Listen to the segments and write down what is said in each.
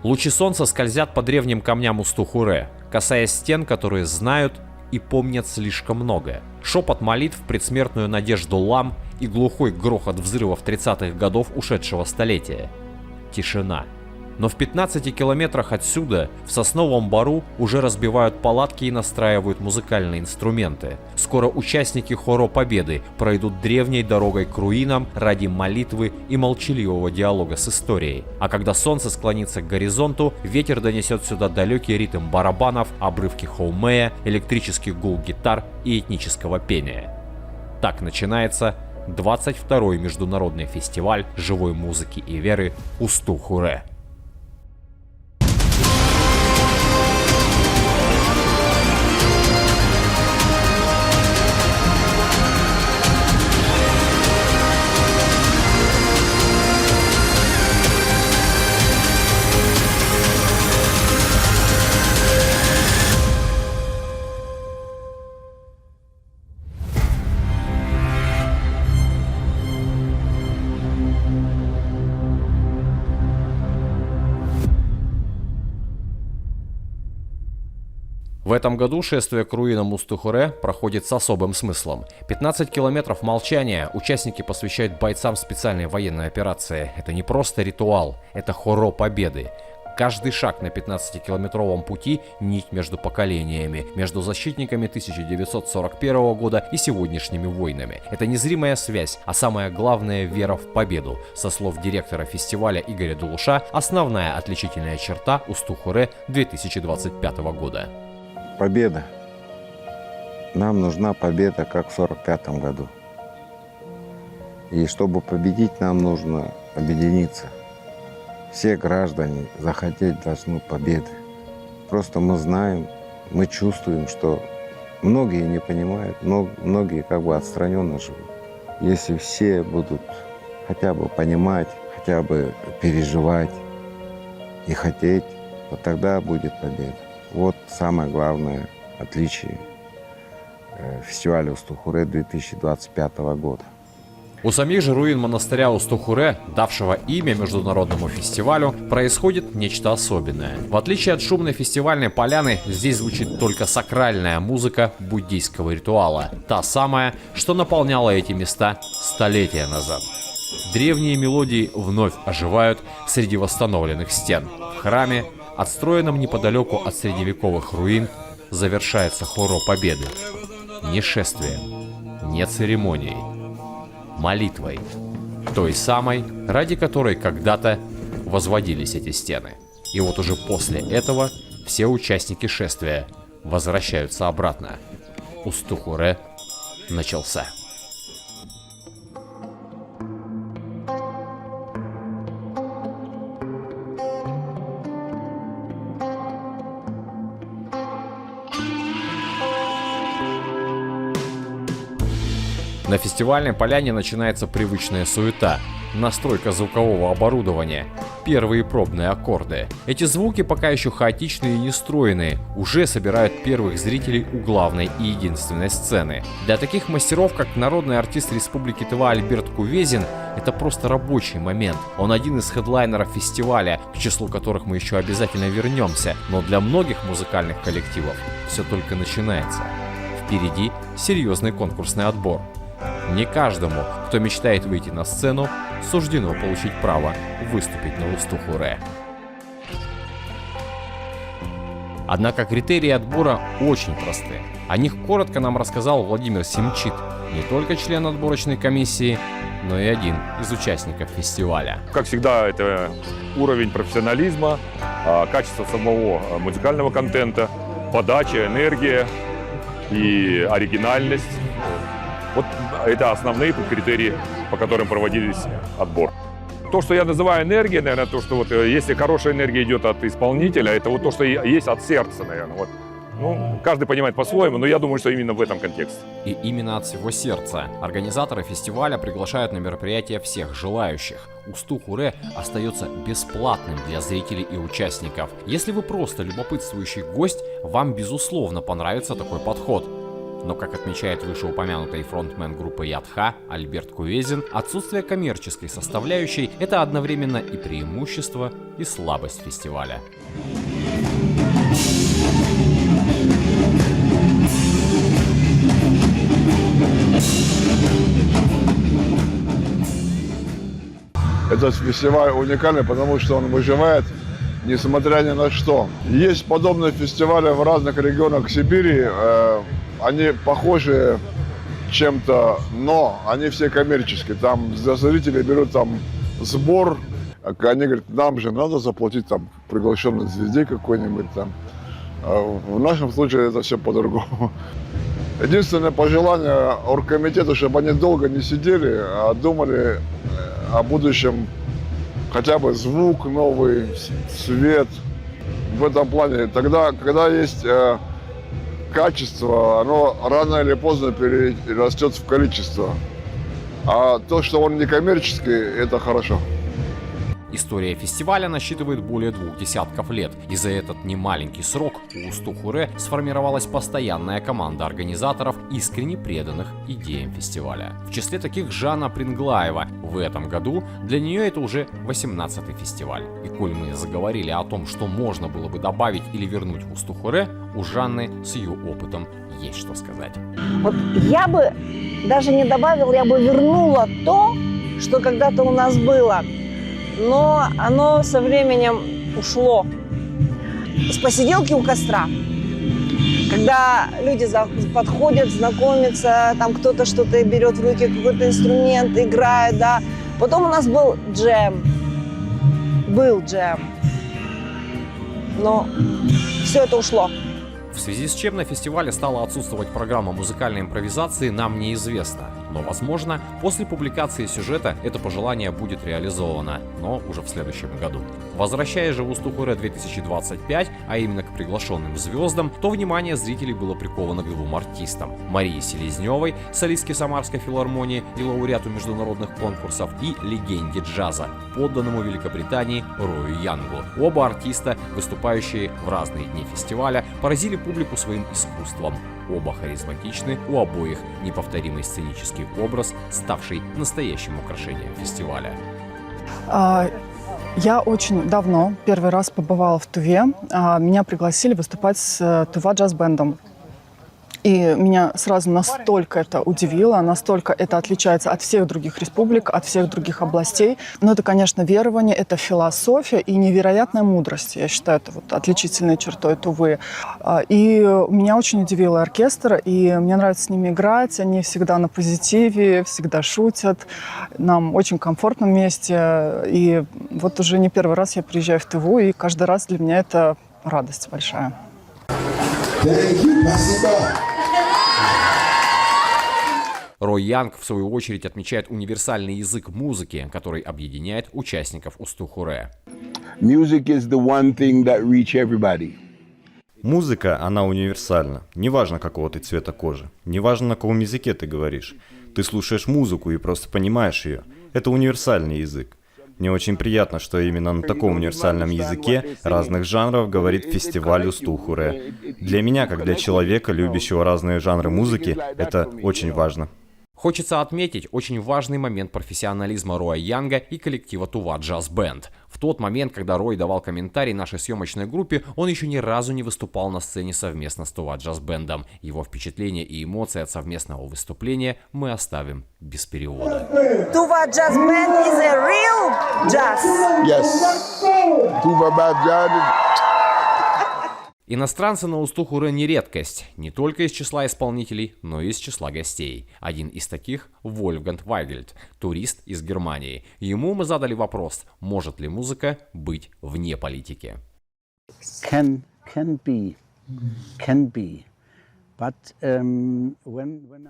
Лучи солнца скользят по древним камням Усту-Хуре, касаясь стен, которые знают и помнят слишком многое. Шепот молитв, предсмертную надежду лам и глухой грохот взрывов 30-х годов ушедшего столетия. Тишина. Но в 15 километрах отсюда, в Сосновом Бору, уже разбивают палатки и настраивают музыкальные инструменты. Скоро участники Хоро Победы пройдут древней дорогой к руинам ради молитвы и молчаливого диалога с историей. А когда солнце склонится к горизонту, ветер донесет сюда далекий ритм барабанов, обрывки хоумея, электрический гул гитар и этнического пения. Так начинается 22-й международный фестиваль живой музыки и веры Усту-Хуре. В этом году шествие к руинам Усту-Хуре проходит с особым смыслом. 15 километров молчания участники посвящают бойцам специальной военной операции. Это не просто ритуал, это Хоро Победы. Каждый шаг на 15-километровом пути – нить между поколениями, между защитниками 1941 года и сегодняшними воинами. Это незримая связь, а самое главное – вера в победу. Со слов директора фестиваля Игоря Дулуша, основная отличительная черта Усту-Хуре 2025 года. Победа. Нам нужна победа, как в 1945 году. И чтобы победить, нам нужно объединиться. Все граждане захотеть должны победы. Просто мы знаем, мы чувствуем, что многие не понимают, но многие как бы отстраненно живут. Если все будут хотя бы понимать, хотя бы переживать и хотеть, вот тогда будет победа. Вот самое главное отличие фестиваля Усту-Хуре 2025 года. У самих же руин монастыря Усту-Хуре, давшего имя международному фестивалю, происходит нечто особенное. В отличие от шумной фестивальной поляны, здесь звучит только сакральная музыка буддийского ритуала. Та самая, что наполняла эти места столетия назад. Древние мелодии вновь оживают среди восстановленных стен. В храме, отстроенном неподалеку от средневековых руин, завершается Хоро Победы. Не шествием, не церемонией, молитвой, той самой, ради которой когда-то возводились эти стены. И вот уже после этого все участники шествия возвращаются обратно. Усту-Хуре начался. На фестивальной поляне начинается привычная суета, настройка звукового оборудования, первые пробные аккорды. Эти звуки, пока еще хаотичные и нестройные, уже собирают первых зрителей у главной и единственной сцены. Для таких мастеров, как народный артист Республики Тыва Альберт Кувезин, это просто рабочий момент. Он один из хедлайнеров фестиваля, к числу которых мы еще обязательно вернемся, но для многих музыкальных коллективов все только начинается. Впереди серьезный конкурсный отбор. Не каждому, кто мечтает выйти на сцену, суждено получить право выступить на Усту-Хуре. Однако критерии отбора очень просты. О них коротко нам рассказал Владимир Семчит, не только член отборочной комиссии, но и один из участников фестиваля. Как всегда, это уровень профессионализма, качество самого музыкального контента, подача, энергия и оригинальность. Вот это основные критерии, по которым проводились отбор. То, что я называю энергией, наверное, то, что вот если хорошая энергия идет от исполнителя, это вот то, что есть от сердца, наверное. Вот. Ну, каждый понимает по-своему, но я думаю, что именно в этом контексте. И именно от всего сердца организаторы фестиваля приглашают на мероприятие всех желающих. Усту-Хуре остается бесплатным для зрителей и участников. Если вы просто любопытствующий гость, вам безусловно понравится такой подход. Но, как отмечает вышеупомянутый фронтмен группы Ядха Альберт Кувезин, отсутствие коммерческой составляющей – это одновременно и преимущество, и слабость фестиваля. Этот фестиваль уникальный, потому что он выживает, несмотря ни на что. Есть подобные фестивали в разных регионах Сибири. Они похожи чем-то, но они все коммерческие. Там за зрителей берут там сбор. Они говорят, нам же надо заплатить там приглашенной звезде какой-нибудь там. В нашем случае это все по-другому. Единственное пожелание оргкомитету, чтобы они долго не сидели, а думали о будущем, хотя бы звук новый, свет. В этом плане, тогда, когда есть качество, оно рано или поздно перерастет в количество. А то, что он не коммерческий, это хорошо. История фестиваля насчитывает более 2 десятков лет, и за этот немаленький срок у Усту-Хуре сформировалась постоянная команда организаторов, искренне преданных идеям фестиваля. В числе таких Жанна Принглаева. В этом году для нее это уже 18-й фестиваль. И коль мы заговорили о том, что можно было бы добавить или вернуть в Усту-Хуре, у Жанны с ее опытом есть что сказать. Вот я бы даже не добавила, я бы вернула то, что когда-то у нас было. Но оно со временем ушло. С посиделки у костра, когда люди подходят, знакомятся, там кто-то что-то берет в руки, какой-то инструмент, играет, да. Потом у нас был джем. Но все это ушло. В связи с чем на фестивале стала отсутствовать программа музыкальной импровизации, нам неизвестно. Но, возможно, после публикации сюжета это пожелание будет реализовано, но уже в следующем году. Возвращаясь же в Усту-Хуре 2025, а именно к приглашенным звездам, то внимание зрителей было приковано к 2 артистам. Марии Селезневой, солистке Самарской филармонии и лауреату международных конкурсов, и легенде джаза, подданному Великобритании Рою Янгу. Оба артиста, выступающие в разные дни фестиваля, поразили публику своим искусством. Оба харизматичны, у обоих неповторимый сценический образ, ставший настоящим украшением фестиваля. Я очень давно, первый раз побывала в Туве. Меня пригласили выступать с Тува джаз-бендом. И меня сразу настолько это удивило, настолько это отличается от всех других республик, от всех других областей. Но это, конечно, верование, это философия и невероятная мудрость. Я считаю, это вот отличительной чертой Тувы. И меня очень удивил оркестр, и мне нравится с ними играть. Они всегда на позитиве, всегда шутят. Нам очень комфортно вместе. И вот уже не первый раз я приезжаю в Туву, и каждый раз для меня это радость большая. Рой Янг, в свою очередь, отмечает универсальный язык музыки, который объединяет участников Усту-Хуре. Музыка, она универсальна. Неважно, какого ты цвета кожи. Неважно, на каком языке ты говоришь. Ты слушаешь музыку и просто понимаешь ее. Это универсальный язык. Мне очень приятно, что именно на таком универсальном языке разных жанров говорит фестиваль Усту-Хуре. Для меня, как для человека, любящего разные жанры музыки, это очень важно. Хочется отметить очень важный момент профессионализма Роя Янга и коллектива Тува Джаз Бенд. В тот момент, когда Рой давал комментарий нашей съемочной группе, он еще ни разу не выступал на сцене совместно с Тува Джаз Бендом. Его впечатления и эмоции от совместного выступления мы оставим без перевода. Tuva Jazz Band is a real jazz. Yes. Tuva Jazz. Иностранцы на Усту-Хуре не редкость, не только из числа исполнителей, но и из числа гостей. Один из таких – Вольфганг Вайгельд, турист из Германии. Ему мы задали вопрос, может ли музыка быть вне политики. Can be. But,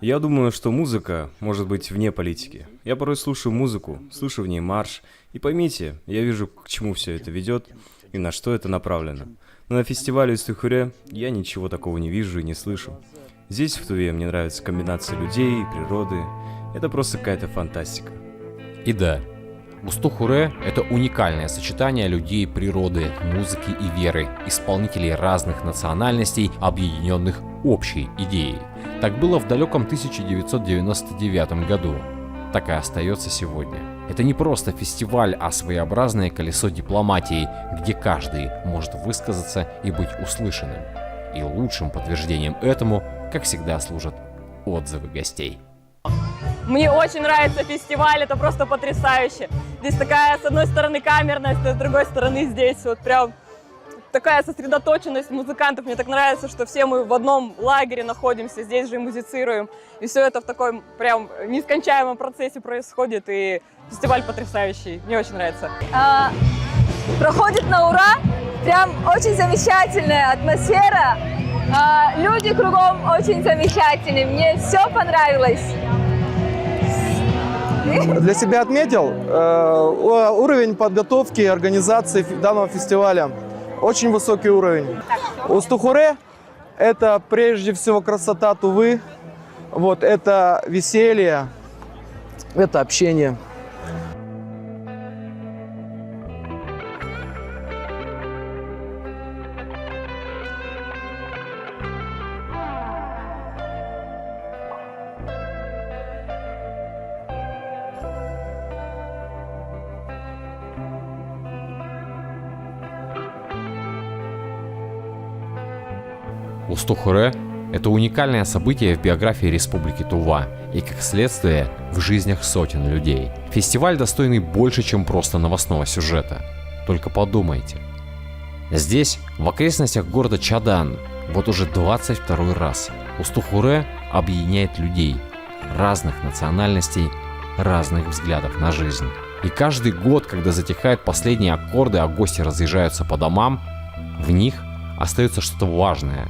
Я думаю, что музыка может быть вне политики. Я порой слушаю музыку, слышу в ней марш, и поймите, я вижу, к чему все это ведет и на что это направлено. Но на фестивале Усту-Хуре я ничего такого не вижу и не слышу. Здесь, в Туве, мне нравится комбинация людей, природы. Это просто какая-то фантастика. И да, Усту-Хуре – это уникальное сочетание людей, природы, музыки и веры, исполнителей разных национальностей, объединенных общей идеей. Так было в далеком 1999 году. Так и остается сегодня. Это не просто фестиваль, а своеобразное колесо дипломатии, где каждый может высказаться и быть услышанным. И лучшим подтверждением этому, как всегда, служат отзывы гостей. Мне очень нравится фестиваль, это просто потрясающе. Здесь такая, с одной стороны, камерность, а с другой стороны здесь вот прям такая сосредоточенность музыкантов. Мне так нравится, что все мы в одном лагере находимся, здесь же и музицируем. И все это в таком прям нескончаемом процессе происходит, и фестиваль потрясающий. Мне очень нравится. Проходит на ура, прям очень замечательная атмосфера. Люди кругом очень замечательные, мне все понравилось. Для себя отметил уровень подготовки и организации данного фестиваля. Очень высокий уровень. Усту-Хуре – это прежде всего красота Тувы, вот, это веселье, это общение. Усту-Хуре – это уникальное событие в биографии Республики Тува и, как следствие, в жизнях сотен людей. Фестиваль достойный больше, чем просто новостного сюжета. Только подумайте. Здесь, в окрестностях города Чадан, вот уже 22 раз Усту-Хуре объединяет людей разных национальностей, разных взглядов на жизнь. И каждый год, когда затихают последние аккорды, а гости разъезжаются по домам, в них остается что-то важное.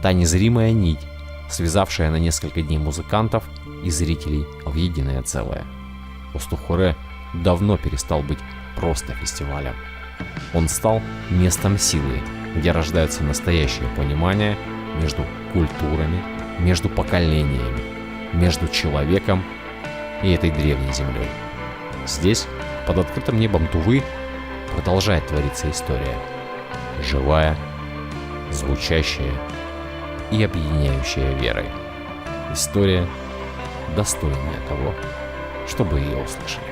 Та незримая нить, связавшая на несколько дней музыкантов и зрителей в единое целое. Усту-Хуре давно перестал быть просто фестивалем. Он стал местом силы, где рождается настоящее понимание между культурами, между поколениями, между человеком и этой древней землей. Здесь, под открытым небом Тувы, продолжает твориться история. Живая, звучащая и объединяющая верой. История, достойная того, чтобы ее услышали.